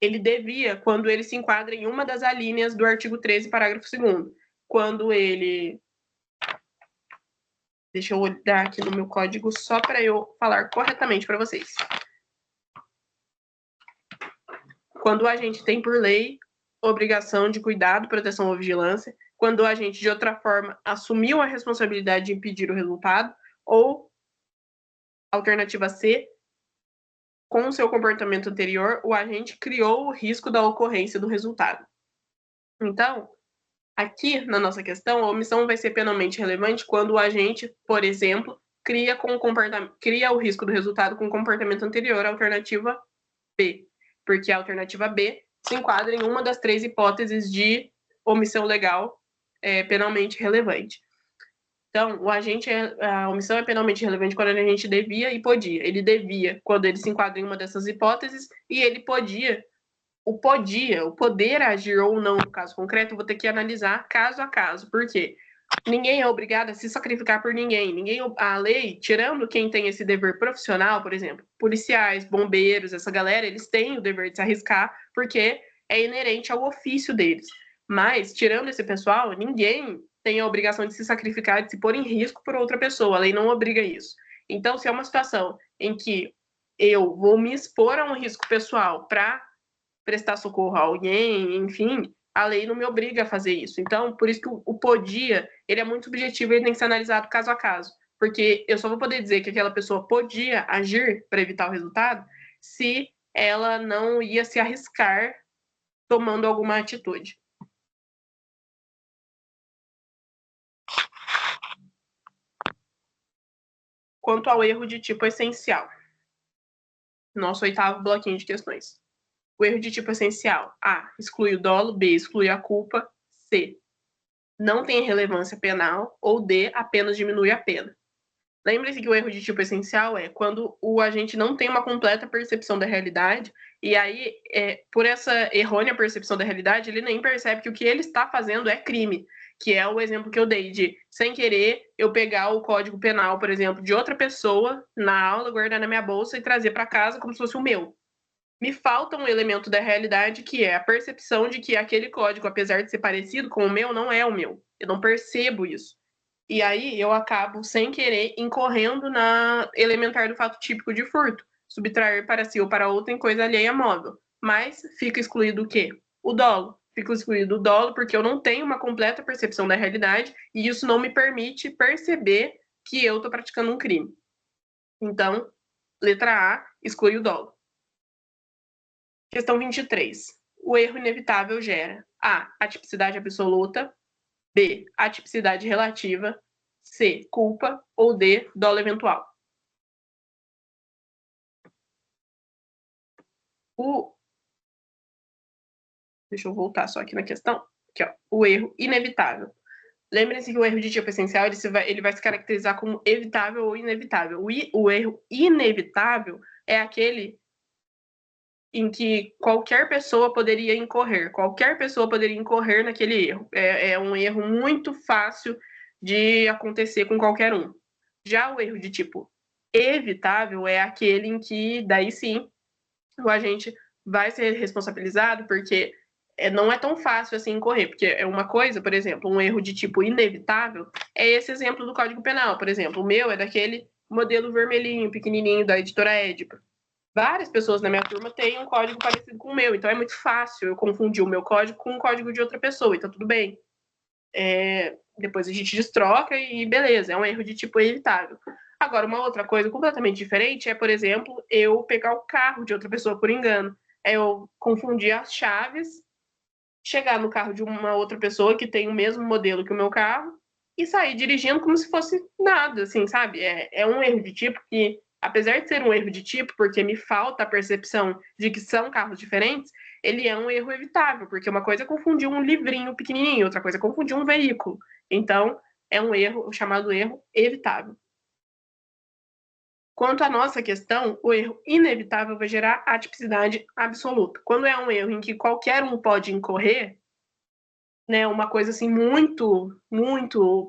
Ele devia quando ele se enquadra em uma das alíneas do artigo 13, parágrafo 2º. Quando ele... Deixa eu olhar aqui no meu código só para eu falar corretamente para vocês. Quando o agente tem por lei obrigação de cuidado, proteção ou vigilância, quando o agente, de outra forma, assumiu a responsabilidade de impedir o resultado, ou, alternativa C, com o seu comportamento anterior, o agente criou o risco da ocorrência do resultado. Então, aqui na nossa questão, a omissão vai ser penalmente relevante quando o agente, por exemplo, cria o risco do resultado com o comportamento anterior, alternativa B, porque a alternativa B se enquadra em uma das 3 hipóteses de omissão legal penalmente relevante. Então, a omissão é penalmente relevante quando a gente devia e podia. Ele devia quando ele se enquadra em uma dessas hipóteses e ele podia. O poder agir ou não no caso concreto, eu vou ter que analisar caso a caso. Por quê? Ninguém é obrigado a se sacrificar por ninguém. A lei, tirando quem tem esse dever profissional, por exemplo, policiais, bombeiros, essa galera, eles têm o dever de se arriscar porque é inerente ao ofício deles. Mas, tirando esse pessoal, ninguém tem a obrigação de se sacrificar, de se pôr em risco por outra pessoa. A lei não obriga isso. Então, se é uma situação em que eu vou me expor a um risco pessoal para prestar socorro a alguém, enfim, a lei não me obriga a fazer isso. Então, por isso que o podia, ele é muito subjetivo e ele tem que ser analisado caso a caso. Porque eu só vou poder dizer que aquela pessoa podia agir para evitar o resultado se ela não ia se arriscar tomando alguma atitude. Quanto ao erro de tipo essencial, nosso 8º bloquinho de questões. O erro de tipo essencial: A. Exclui o dolo. B. Exclui a culpa. C. Não tem relevância penal. Ou D. Apenas diminui a pena. Lembre-se que o erro de tipo essencial é quando o agente não tem uma completa percepção da realidade e aí, por essa errônea percepção da realidade, ele nem percebe que o que ele está fazendo é crime, que é o exemplo que eu dei de, sem querer, eu pegar o código penal, por exemplo, de outra pessoa na aula, guardar na minha bolsa e trazer para casa como se fosse o meu. Me falta um elemento da realidade que é a percepção de que aquele código, apesar de ser parecido com o meu, não é o meu. Eu não percebo isso. E aí eu acabo, sem querer, incorrendo na elementar do fato típico de furto, subtrair para si ou para outra em coisa alheia móvel. Mas fica excluído o quê? O dolo. Fica excluído o dolo porque eu não tenho uma completa percepção da realidade e isso não me permite perceber que eu estou praticando um crime. Então, letra A, exclui o dolo. Questão 23. O erro inevitável gera A. Atipicidade absoluta. B. Atipicidade relativa. C. Culpa. Ou D. Dolo eventual. Deixa eu voltar só aqui na questão. Aqui, ó, o erro inevitável. Lembrem-se que o erro de tipo essencial ele vai se caracterizar como evitável ou inevitável. O erro inevitável é aquele em que qualquer pessoa poderia incorrer. Qualquer pessoa poderia incorrer naquele erro. É um erro muito fácil de acontecer com qualquer um. Já o erro de tipo evitável é aquele em que, daí sim, o agente vai ser responsabilizado, porque não é tão fácil assim incorrer. Porque é uma coisa, por exemplo, um erro de tipo inevitável, é esse exemplo do Código Penal, por exemplo. O meu é daquele modelo vermelhinho, pequenininho, da editora Édipa. Várias pessoas na minha turma têm um código parecido com o meu, então é muito fácil eu confundir o meu código com o código de outra pessoa, então tudo bem. Depois a gente destroca e beleza, é um erro de tipo evitável. Agora, uma outra coisa completamente diferente é, por exemplo, eu pegar o carro de outra pessoa por engano. É eu confundir as chaves, chegar no carro de uma outra pessoa que tem o mesmo modelo que o meu carro e sair dirigindo como se fosse nada, assim, sabe? É um erro de tipo que, apesar de ser um erro de tipo, porque me falta a percepção de que são carros diferentes, ele é um erro evitável, porque uma coisa é confundir um livrinho pequenininho, outra coisa é confundir um veículo. Então, é um erro, o chamado erro evitável. Quanto à nossa questão, o erro inevitável vai gerar atipicidade absoluta. Quando é um erro em que qualquer um pode incorrer, né, uma coisa assim muito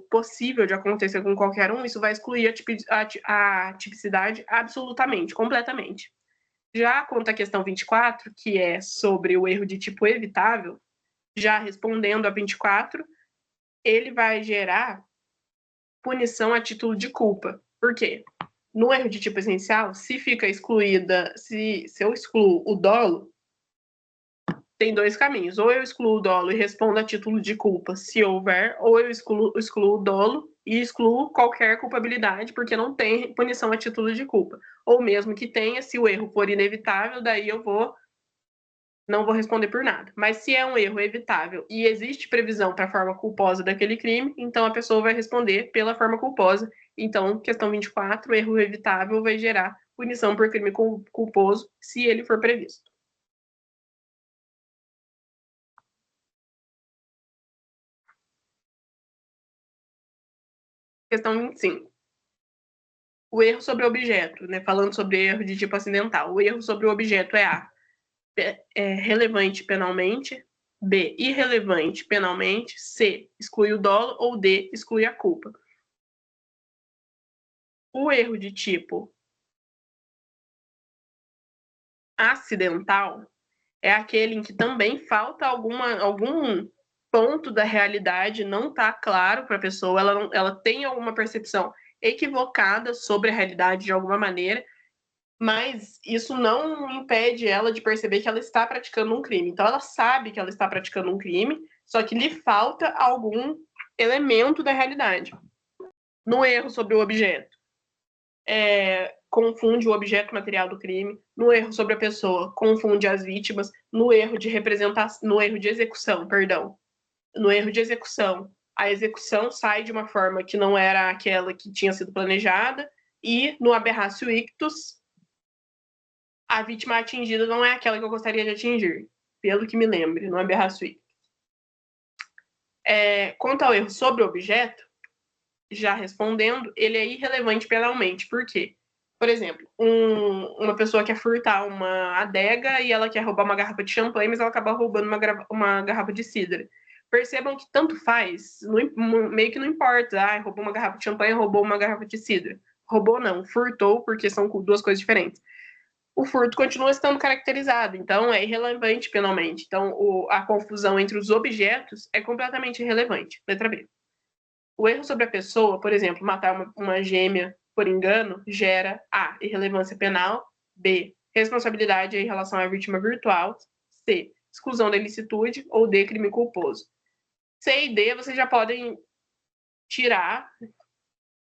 possível de acontecer com qualquer um, isso vai excluir a tipicidade absolutamente, completamente. Já quanto à questão 24, que é sobre o erro de tipo evitável, já respondendo a 24, ele vai gerar punição a título de culpa. Por quê? No erro de tipo essencial, se fica excluída, se eu excluo o dolo, tem dois caminhos. Ou eu excluo o dolo e respondo a título de culpa, se houver, ou eu excluo o dolo e excluo qualquer culpabilidade, porque não tem punição a título de culpa. Ou mesmo que tenha, se o erro for inevitável, daí eu não vou responder por nada. Mas se é um erro evitável e existe previsão para a forma culposa daquele crime, então a pessoa vai responder pela forma culposa. Então, questão 24, erro evitável vai gerar punição por crime culposo, se ele for previsto. Questão 25. O erro sobre o objeto, né? Falando sobre erro de tipo acidental. O erro sobre o objeto é A, relevante penalmente, B, irrelevante penalmente, C, exclui o dolo, ou D, exclui a culpa. O erro de tipo acidental é aquele em que também falta algum ponto da realidade, não está claro para a pessoa, ela tem alguma percepção equivocada sobre a realidade de alguma maneira, mas isso não impede ela de perceber que ela está praticando um crime. Então, ela sabe que ela está praticando um crime, só que lhe falta algum elemento da realidade. No erro sobre o objeto, confunde o objeto material do crime. No erro sobre a pessoa, confunde as vítimas. No erro de representação, no erro de execução, perdão. No erro de execução, a execução sai de uma forma que não era aquela que tinha sido planejada. E no aberratio ictus, a vítima atingida não é aquela que eu gostaria de atingir, pelo que me lembre, no aberratio ictus. Quanto ao erro sobre o objeto, já respondendo, ele é irrelevante penalmente. Por quê? Por exemplo, uma pessoa quer furtar uma adega e ela quer roubar uma garrafa de champanhe, mas ela acaba roubando uma garrafa de cidra. Percebam que tanto faz, meio que não importa. Roubou uma garrafa de champanhe, roubou uma garrafa de cidra. Roubou não, furtou, porque são duas coisas diferentes. O furto continua estando caracterizado, então é irrelevante penalmente. Então, a confusão entre os objetos é completamente irrelevante. Letra B. O erro sobre a pessoa, por exemplo, matar uma gêmea por engano, gera A, irrelevância penal, B, responsabilidade em relação à vítima virtual, C, exclusão da ilicitude, ou D, crime culposo. C e D vocês já podem tirar,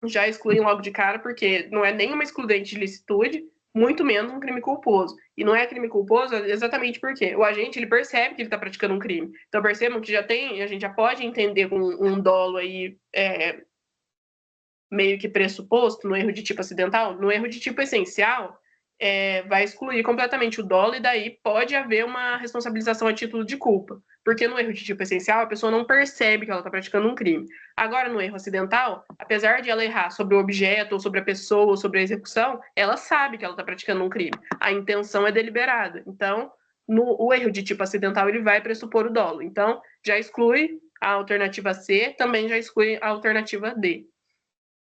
já excluem logo de cara, porque não é nenhuma excludente de ilicitude, muito menos um crime culposo. E não é crime culposo exatamente porque o agente ele percebe que ele está praticando um crime. Então percebam que a gente já pode entender com um dolo aí meio que pressuposto no erro de tipo acidental. No erro de tipo essencial, vai excluir completamente o dolo, e daí pode haver uma responsabilização a título de culpa. Porque no erro de tipo essencial, a pessoa não percebe que ela está praticando um crime. Agora, no erro acidental, apesar de ela errar sobre o objeto, ou sobre a pessoa, ou sobre a execução, ela sabe que ela está praticando um crime. A intenção é deliberada. Então, o erro de tipo acidental, ele vai pressupor o dolo. Então, já exclui a alternativa C, também já exclui a alternativa D.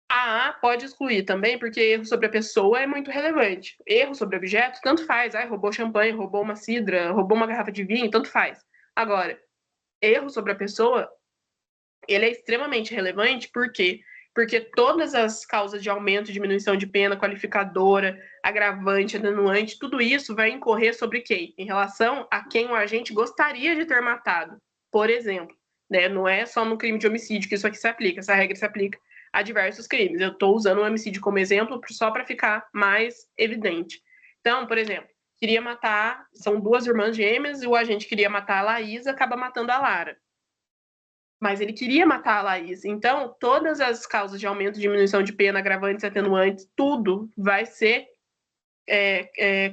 A pode excluir também, porque erro sobre a pessoa é muito relevante. Erro sobre objeto, tanto faz. Roubou champanhe, roubou uma cidra, roubou uma garrafa de vinho, tanto faz. Agora, erro sobre a pessoa, ele é extremamente relevante, por quê? Porque todas as causas de aumento, diminuição de pena, qualificadora, agravante, atenuante, tudo isso vai incorrer sobre quem? Em relação a quem o agente gostaria de ter matado. Por exemplo, né? Não é só no crime de homicídio que isso aqui se aplica, essa regra se aplica a diversos crimes. Eu estou usando o homicídio como exemplo só para ficar mais evidente. Então, por exemplo, queria matar, são duas irmãs gêmeas, e o agente queria matar a Laísa, acaba matando a Lara. Mas ele queria matar a Laís. Então, todas as causas de aumento, diminuição de pena, agravantes, atenuantes, tudo vai ser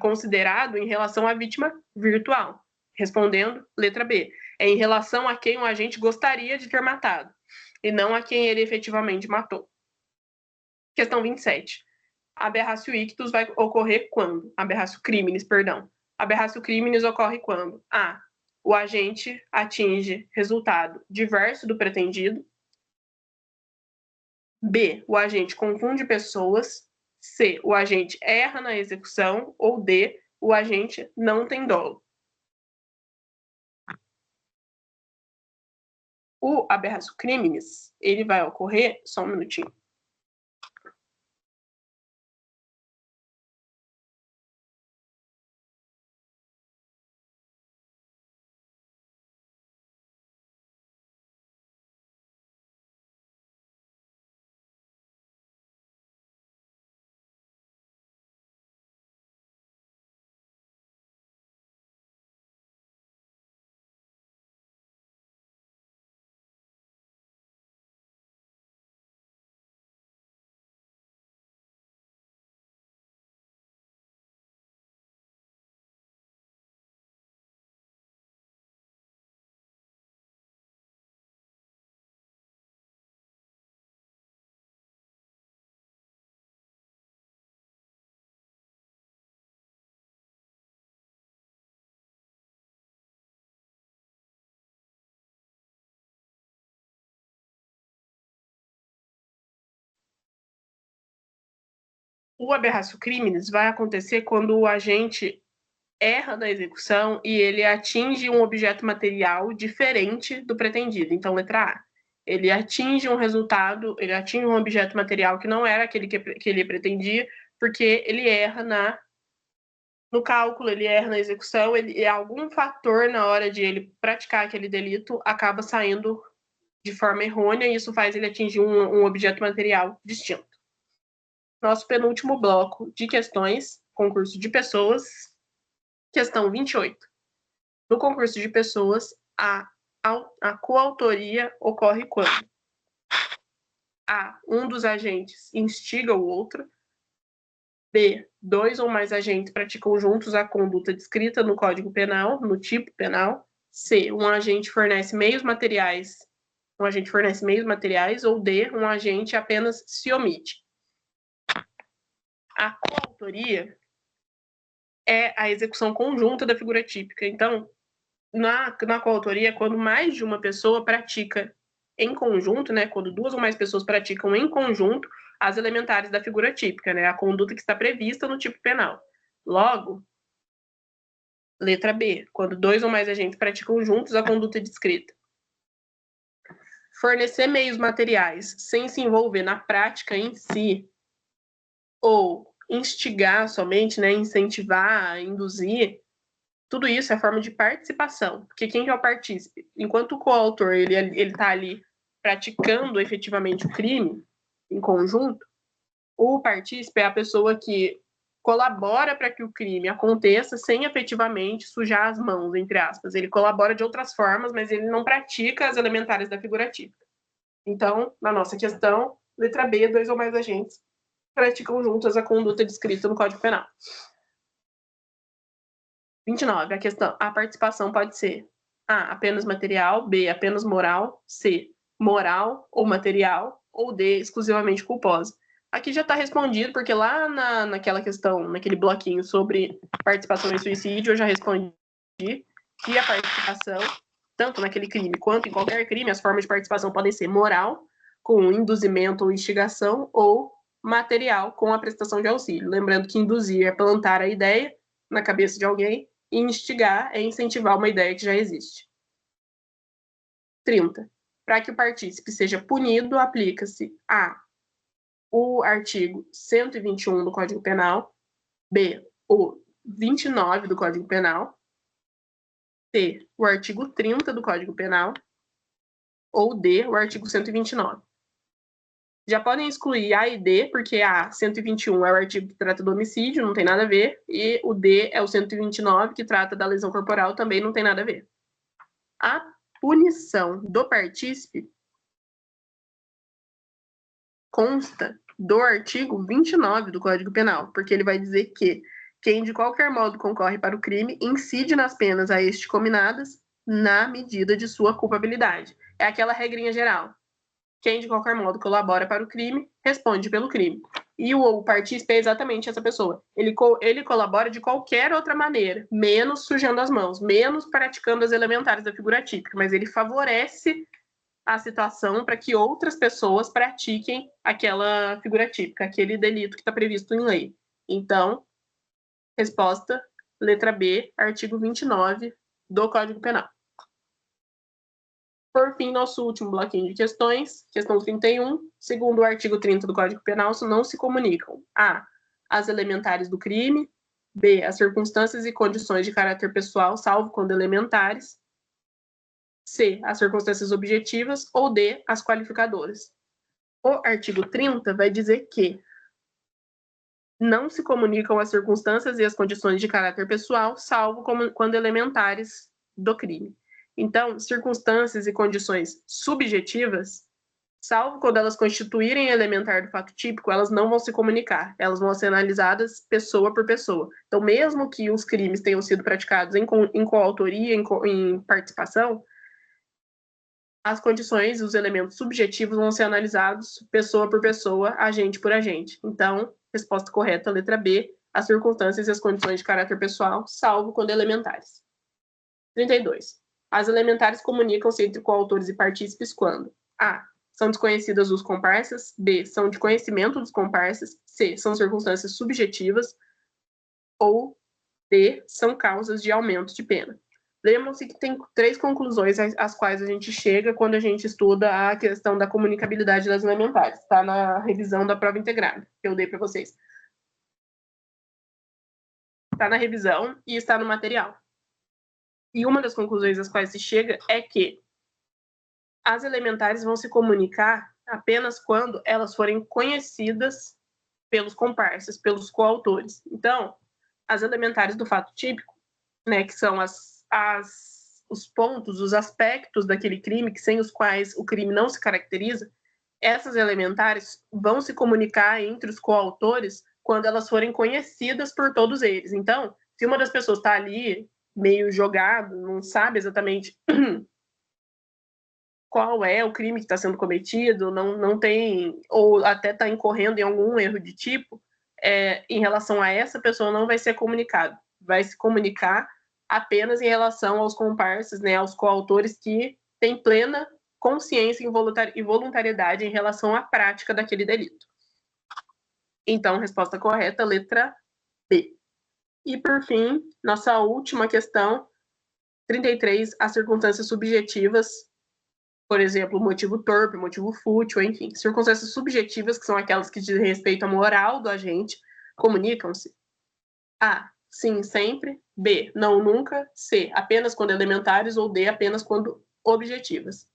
considerado em relação à vítima virtual. Respondendo, letra B. É em relação a quem o agente gostaria de ter matado, e não a quem ele efetivamente matou. Questão 27. Aberratio ictus vai ocorrer quando? Aberratio criminis, perdão. Aberratio criminis ocorre quando? A. O agente atinge resultado diverso do pretendido. B. O agente confunde pessoas. C. O agente erra na execução. Ou D. O agente não tem dolo. O aberratio criminis, ele vai ocorrer, só um minutinho. O aberratio criminis vai acontecer quando o agente erra na execução e ele atinge um objeto material diferente do pretendido. Então, letra A. Ele atinge um resultado, ele atinge um objeto material que não era aquele que ele pretendia, porque ele erra no cálculo, ele erra na execução, algum fator na hora de ele praticar aquele delito acaba saindo de forma errônea, e isso faz ele atingir um objeto material distinto. Nosso penúltimo bloco de questões, concurso de pessoas, questão 28. No concurso de pessoas, a coautoria ocorre quando? A. Um dos agentes instiga o outro. B. Dois ou mais agentes praticam juntos a conduta descrita no Código Penal, no tipo penal. C. Um agente fornece meios materiais. Ou D. Um agente apenas se omite. A coautoria é a execução conjunta da figura típica. Então, na coautoria, quando mais de uma pessoa pratica em conjunto, né, quando duas ou mais pessoas praticam em conjunto as elementares da figura típica, né, a conduta que está prevista no tipo penal. Logo, letra B, quando dois ou mais agentes praticam juntos a conduta descrita. Fornecer meios materiais sem se envolver na prática em si, ou instigar somente, né, incentivar, induzir, tudo isso é forma de participação, porque quem que é o partícipe? Enquanto o coautor ele está ali praticando efetivamente o crime em conjunto, o partícipe é a pessoa que colabora para que o crime aconteça sem efetivamente sujar as mãos, entre aspas. Ele colabora de outras formas, mas ele não pratica as elementares da figura típica. Então, na nossa questão, letra B, dois ou mais agentes praticam juntas a conduta descrita no Código Penal. 29, a participação pode ser A, apenas material, B, apenas moral, C, moral ou material, ou D, exclusivamente culposa. Aqui já está respondido, porque lá naquela questão, naquele bloquinho sobre participação em suicídio, eu já respondi que a participação, tanto naquele crime quanto em qualquer crime, as formas de participação podem ser moral, com induzimento ou instigação, ou material, com a prestação de auxílio. Lembrando que induzir é plantar a ideia na cabeça de alguém, e instigar é incentivar uma ideia que já existe. 30. Para que o partícipe seja punido, aplica-se A, o artigo 121 do Código Penal, B, o 29 do Código Penal, C, o artigo 30 do Código Penal, ou D, o artigo 129. Já podem excluir A e D, porque a 121 é o artigo que trata do homicídio, não tem nada a ver, e o D é o 129, que trata da lesão corporal, também não tem nada a ver. A punição do partícipe consta do artigo 29 do Código Penal, porque ele vai dizer que quem de qualquer modo concorre para o crime incide nas penas a este cominadas na medida de sua culpabilidade. É aquela regrinha geral. Quem de qualquer modo colabora para o crime, responde pelo crime. E o partícipe é exatamente essa pessoa. Ele colabora de qualquer outra maneira, menos sujando as mãos, menos praticando as elementares da figura típica, mas ele favorece a situação para que outras pessoas pratiquem aquela figura típica, aquele delito que está previsto em lei. Então, resposta, letra B, artigo 29 do Código Penal. Por fim, nosso último bloquinho de questões, questão 31, segundo o artigo 30 do Código Penal, não se comunicam A, as elementares do crime, B, as circunstâncias e condições de caráter pessoal, salvo quando elementares, C, as circunstâncias objetivas, ou D, as qualificadoras. O artigo 30 vai dizer que não se comunicam as circunstâncias e as condições de caráter pessoal, salvo quando elementares do crime. Então, circunstâncias e condições subjetivas, salvo quando elas constituírem elementar do fato típico, elas não vão se comunicar, elas vão ser analisadas pessoa por pessoa. Então, mesmo que os crimes tenham sido praticados em coautoria, em participação, as condições, os elementos subjetivos vão ser analisados pessoa por pessoa, agente por agente. Então, resposta correta, letra B, as circunstâncias e as condições de caráter pessoal, salvo quando elementares. 32. As elementares comunicam-se entre coautores e partícipes quando A, são desconhecidas os comparsas, B, são de conhecimento dos comparsas, C, são circunstâncias subjetivas, ou D, são causas de aumento de pena. Lembram-se que tem 3 conclusões às quais a gente chega quando a gente estuda a questão da comunicabilidade das elementares. Está na revisão da prova integrada, que eu dei para vocês. Está na revisão e está no material. E uma das conclusões às quais se chega é que as elementares vão se comunicar apenas quando elas forem conhecidas pelos comparsas, pelos coautores. Então, as elementares do fato típico, né, que são os pontos, os aspectos daquele crime, que sem os quais o crime não se caracteriza, essas elementares vão se comunicar entre os coautores quando elas forem conhecidas por todos eles. Então, se uma das pessoas está ali meio jogado, não sabe exatamente qual é o crime que está sendo cometido, não tem, ou até está incorrendo em algum erro de tipo, em relação a essa pessoa não vai ser comunicado. Vai se comunicar apenas em relação aos comparsas, né, aos coautores que têm plena consciência e voluntariedade em relação à prática daquele delito. Então, resposta correta, letra B. E, por fim, nossa última questão, 33, as circunstâncias subjetivas, por exemplo, motivo torpe, motivo fútil, enfim, circunstâncias subjetivas, que são aquelas que dizem respeito à moral do agente, comunicam-se. A, sim, sempre. B, não, nunca. C, apenas quando elementares. Ou D, apenas quando objetivas.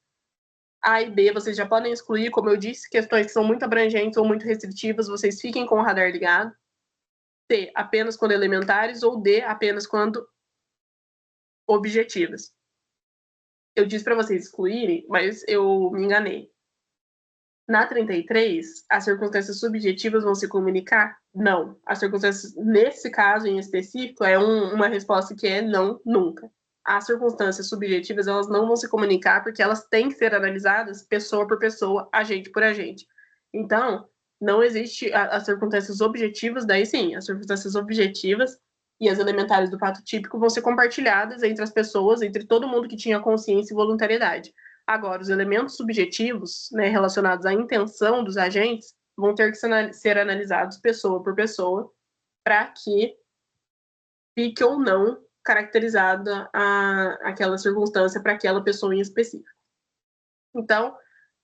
A e B, vocês já podem excluir, como eu disse, questões que são muito abrangentes ou muito restritivas, vocês fiquem com o radar ligado. C, apenas quando elementares. Ou D, apenas quando objetivas. Eu disse para vocês excluírem, mas eu me enganei. Na 33, as circunstâncias subjetivas vão se comunicar? Não. As circunstâncias, nesse caso em específico, é uma resposta que é não, nunca. As circunstâncias subjetivas, elas não vão se comunicar porque elas têm que ser analisadas pessoa por pessoa, agente por agente. Então, não existe as circunstâncias objetivas, daí sim, as circunstâncias objetivas e as elementares do fato típico vão ser compartilhadas entre as pessoas, entre todo mundo que tinha consciência e voluntariedade. Agora, os elementos subjetivos, né, relacionados à intenção dos agentes, vão ter que ser analisados pessoa por pessoa para que fique ou não caracterizada aquela circunstância para aquela pessoa em específico. Então,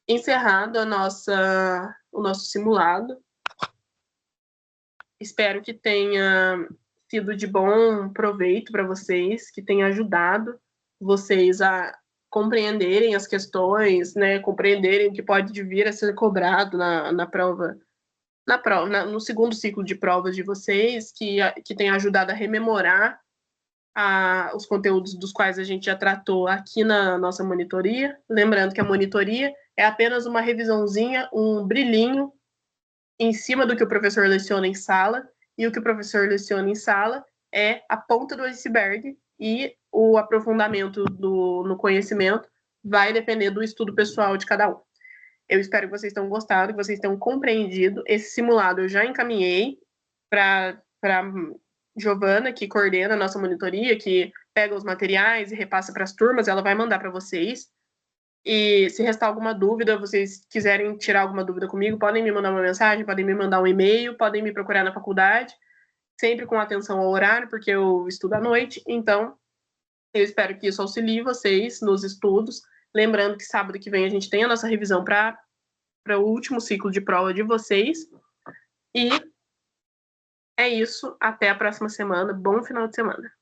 encerrado o nosso simulado, espero que tenha sido de bom proveito para vocês, que tenha ajudado vocês a compreenderem as questões, né, compreenderem o que pode vir a ser cobrado na prova, no segundo ciclo de provas de vocês, que tenha ajudado a rememorar os conteúdos dos quais a gente já tratou aqui na nossa monitoria. Lembrando que a monitoria é apenas uma revisãozinha, um brilhinho em cima do que o professor leciona em sala, e o que o professor leciona em sala é a ponta do iceberg, e o aprofundamento no conhecimento vai depender do estudo pessoal de cada um. Eu espero que vocês tenham gostado, que vocês tenham compreendido. Esse simulado eu já encaminhei para Giovana, que coordena a nossa monitoria, que pega os materiais e repassa para as turmas, ela vai mandar para vocês. E se restar alguma dúvida, vocês quiserem tirar alguma dúvida comigo, podem me mandar uma mensagem, podem me mandar um e-mail, podem me procurar na faculdade, sempre com atenção ao horário, porque eu estudo à noite. Então, eu espero que isso auxilie vocês nos estudos. Lembrando que sábado que vem a gente tem a nossa revisão para o último ciclo de prova de vocês. E é isso. Até a próxima semana. Bom final de semana.